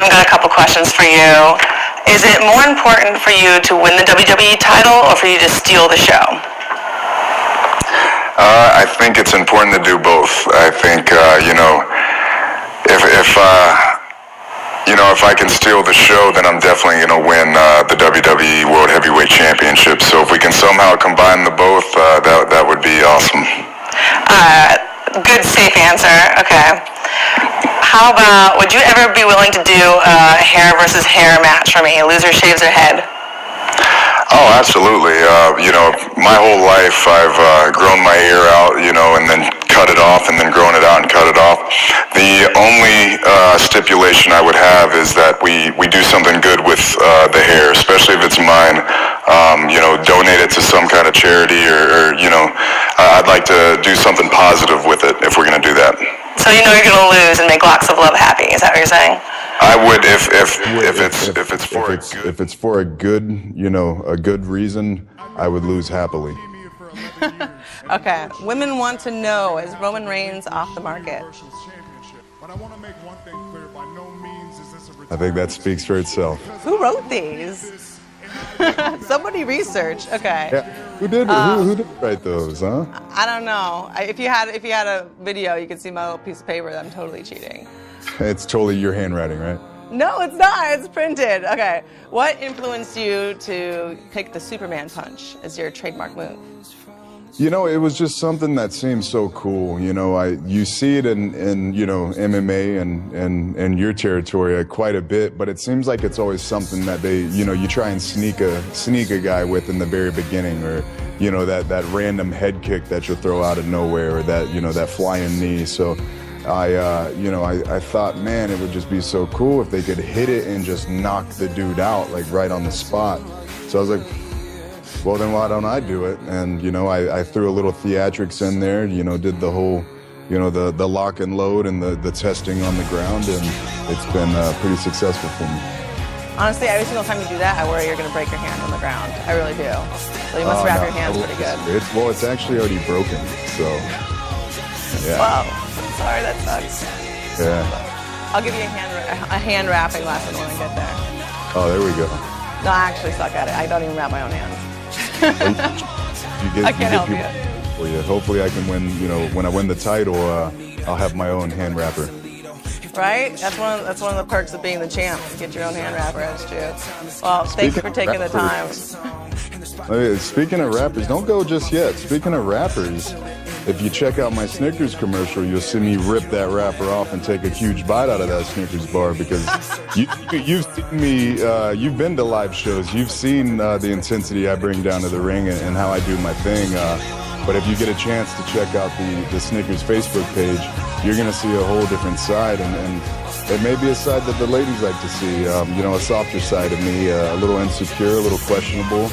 I've got a couple questions for you. Is it more important for you to win the WWE title or for you to steal the show? I think it's important to do both. I think, if I can steal the show, then I'm definitely going to win the WWE World Heavyweight Championship. So if we can somehow combine the both, that would be awesome. Good, safe answer. Okay. How about, would you ever be willing to do a hair versus hair match for me? A loser shaves their head. Oh, absolutely. My whole life I've grown my hair out, and then cut it off, and then grown it out and cut it off. The only stipulation I would have is that we do something good with the hair, especially if it's mine. Donate it to some kind of charity, or I'd like to do something positive with it if we're going to do that. So you're going to lose and make lots of love happy. Is that what you're saying? I would if it's for a good a good reason. I would lose happily. Okay. Women want to know, is Roman Reigns off the market? I think that speaks for itself. Who wrote these? Somebody researched. Okay. Yeah. Who did write those, huh? I don't know. If you had a video, you could see my little piece of paper that I'm totally cheating. It's totally your handwriting, right? No, it's not. It's printed. Okay. What influenced you to pick the Superman punch as your trademark move? It was just something that seemed so cool. You see it in MMA and your territory quite a bit, but it seems like it's always something that you try and sneak a guy with in the very beginning, or that random head kick that you'll throw out of nowhere, or that flying knee. So I thought, man, it would just be so cool if they could hit it and just knock the dude out, like right on the spot. So I was like, well, then why don't I do it? And, I threw a little theatrics in there, did the whole, the lock and load and the testing on the ground, and it's been pretty successful for me. Honestly, every single time you do that, I worry you're going to break your hand on the ground. I really do. So you must wrap your hands pretty good. It's actually already broken, so, yeah. Wow. Sorry, that sucks. Yeah. I'll give you a hand wrapping lesson when I get there. Oh, there we go. No, I actually suck at it. I don't even wrap my own hands. I can't help you. Well, yeah, hopefully I can win. When I win the title, I'll have my own hand wrapper. Right? That's one of the perks of being the champ. You get your own hand wrapper. That's true. Well, thanks for taking the time. Speaking of rappers, don't go just yet. Speaking of rappers, if you check out my Snickers commercial, you'll see me rip that wrapper off and take a huge bite out of that Snickers bar, because you've seen me, you've been to live shows, you've seen the intensity I bring down to the ring and how I do my thing. But if you get a chance to check out the Snickers Facebook page, you're going to see a whole different side, and it may be a side that the ladies like to see, a softer side of me, a little insecure, a little questionable.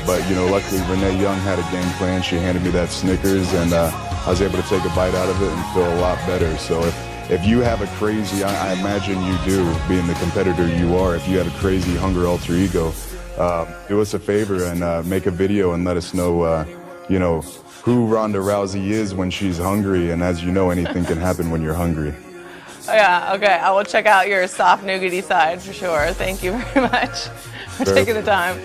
But luckily Renee Young had a game plan. She handed me that Snickers, and I was able to take a bite out of it and feel a lot better. So if you have a crazy, I imagine you do, being the competitor you are, if you have a crazy hunger alter ego, do us a favor and make a video and let us know, who Ronda Rousey is when she's hungry. And as you know, anything can happen when you're hungry. Yeah, okay. I will check out your soft nougaty side for sure. Thank you very much for taking the time.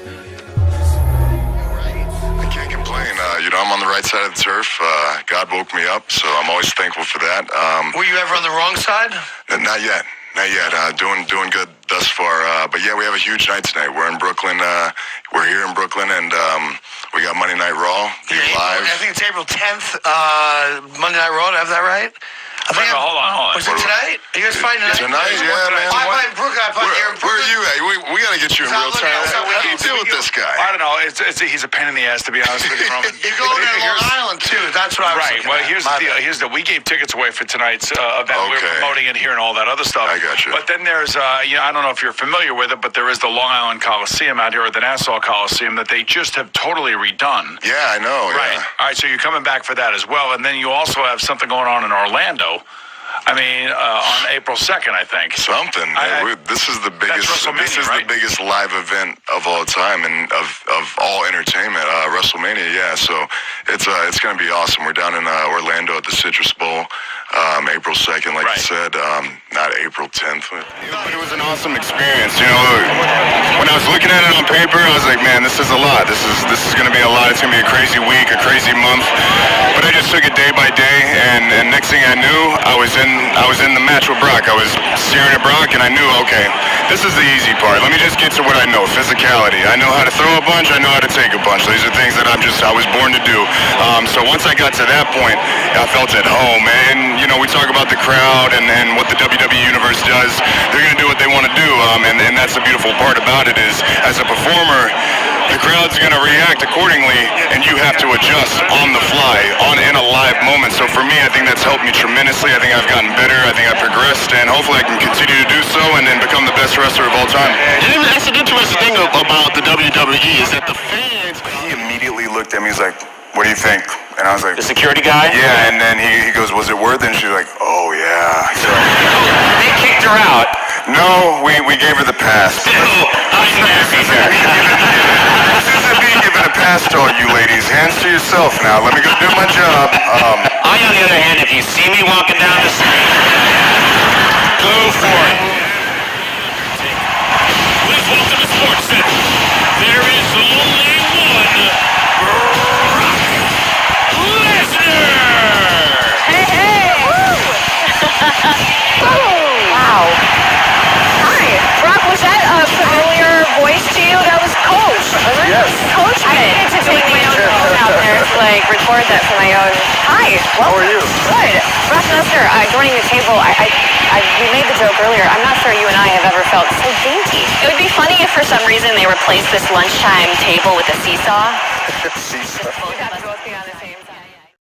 I'm on the right side of the turf. God woke me up, so I'm always thankful for that. Were you ever on the wrong side? Not yet. Doing good thus far. But yeah, we have a huge night tonight. We're in Brooklyn. We're here in Brooklyn, and we got Monday Night Raw live. I think it's April 10th. Monday Night Raw. Do I have that right? Hold on. Was it tonight? Are you guys fighting tonight? Yeah, man. I'm in Brooklyn. Where are you at? We got to get you in real time. How do you deal with this guy? I don't know. He's a pain in the ass, to be honest with you, Roman. You're going to Long Island, too. That's what I was right. Well, here's the deal. We gave tickets away for tonight's event. We're promoting it here and all that other stuff. I got you. But then there's, I don't know if you're familiar with it, but there is the Long Island Coliseum out here, or the Nassau Coliseum, that they just have totally redone. Yeah, I know. Right. Yeah. All right, so you're coming back for that as well. And then you also have something going on in Orlando. On April 2nd, I think. This is the biggest. This is the biggest live event of all time and of all entertainment. WrestleMania, yeah. So it's going to be awesome. We're down in Orlando at the Citrus Bowl. April 2nd, like you said, not April 10th. But it was an awesome experience. You know, when I was looking at it on paper, I was like, man, this is a lot. This is going to be a lot. It's going to be a crazy week, a crazy month. But I just took it day by day, and next thing I knew, I was in the match with Brock. I was staring at Brock, and I knew, okay, this is the easy part. Let me just get to what I know, physicality. I know how to throw a bunch. I know how to take a bunch. These are things that I was born to do. So once I got to that point, I felt at home. And, you know, we talk about the crowd and what the WWE Universe does. They're going to do what they want to do. And that's the beautiful part about it is, as a performer, the crowd's going to react accordingly, and you have to adjust on the fly, in a live moment. So for me, I think that's helped me tremendously. I think I've gotten better. I think I've progressed, and hopefully I can continue to do so and then become the best wrestler of all time. And that's an interesting thing about the WWE is that the fans... He immediately looked at me. He's like, what do you think? And I was like... The security guy? Yeah, and then he goes, was it worth it? And she's like, oh, yeah. So, They kicked her out. no, we gave her the pass. This isn't me giving a pass to all you ladies. Hands to yourself now. Let me go do my job. I, on the other hand, if you see me walking down the street, go for it. Please welcome to Sports Center. There is only one Brock Lesnar. Hey, hey! Wow. Hi. Brock, was that a familiar voice to you? That was Coach, wasn't it? Yes. Coach, I needed to take my own phone out there to, like, record that for my own. Hi. How are you? Good. Brock Lesnar, joining the table, we made the joke earlier. I'm not sure you and I have ever felt so dainty. It would be funny if for some reason they replaced this lunchtime table with a seesaw. Seesaw. We'd have to both be on this